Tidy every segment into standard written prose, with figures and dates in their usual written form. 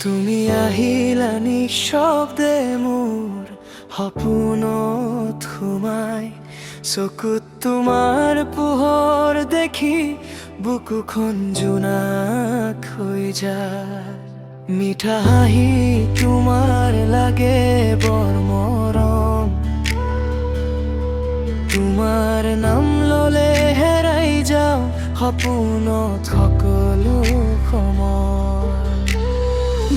তুমি আহিলা নিঃশব্দে মোৰ সপোনত সোমাই, চকুত তোমাৰ পোহৰ দেখি বুকুখন জোনাক হৈ যায়। মিঠা হাঁহি তোমাৰ লাগে বৰ মৰম, তোমাৰ নাম ললে হেৰাই যাওঁ সপোনত সকলো সময়।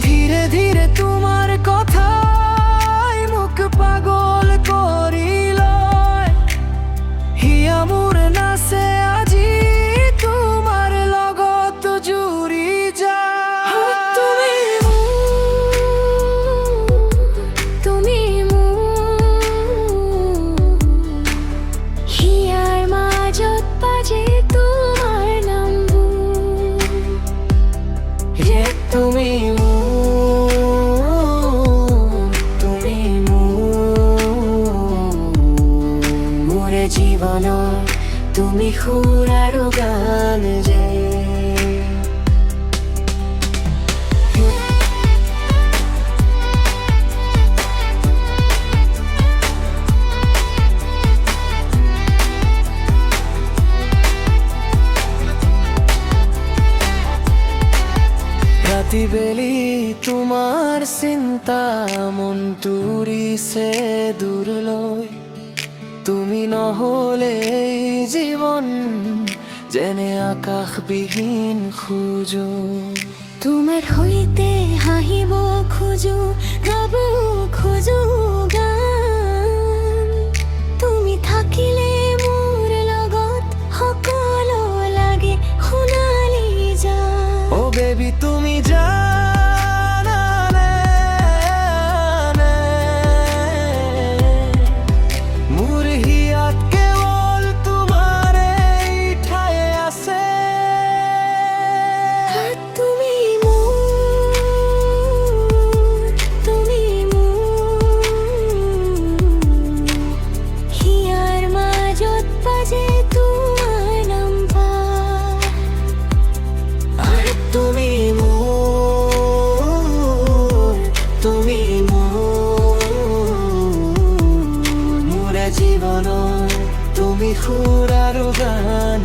ধীৰে ধীৰে তোমাৰ কথাই মোক পাগল কৰি লয়, হিয়া মোৰ নাচে আজি তোমাৰ লগত জুৰি যায়। তুমি হিয়াৰ মাজত বাজে তোমাৰ নামবোৰ। তুমি মোৰে জীৱনৰ, তুমি সুৰ আৰু গান যে। ৰাতি বেলি তোমাৰ চিন্তা মন তুৰিছে দূৰলৈ, তুমি নহলে এই জীৱন যেনে আকাশবিহীন সুযোগ। তোমাৰ সৈতে হাঁহিব খোজো, গাব খোজো গান। তুমি থাকিলে মোৰ লগত সকলো লাগে সোণালী জান। ও বেবি তুমি জানানে, মোৰ হিয়াত কেৱল তোমাৰ এই ঠাই আছে। তুমি হিয়াৰ মাজত বাজে তোমাৰ নামবোৰ। তুমি মোৰে জীৱনৰ, তুমি সুৰ আৰু গান।